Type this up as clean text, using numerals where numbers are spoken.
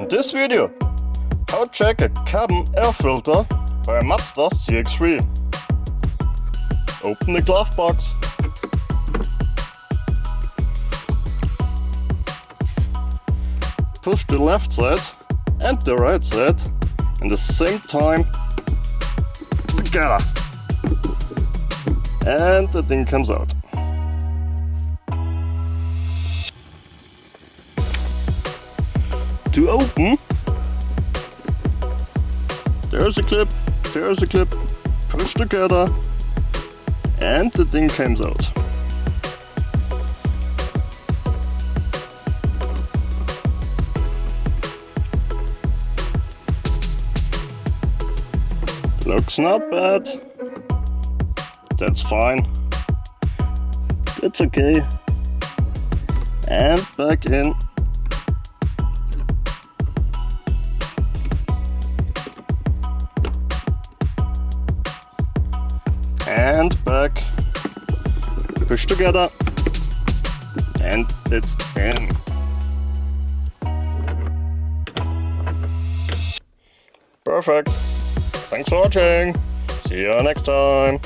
this video, how to check a cabin air filter by a Mazda CX-3. Open the glove box. Push the left side and the right side at the same time together. And the thing comes out. To open, there's a clip, push together, and the thing comes out. Looks not bad. That's fine. It's okay. And back in. And back. Push together. And it's in. Perfect. Thanks for watching. See you next time.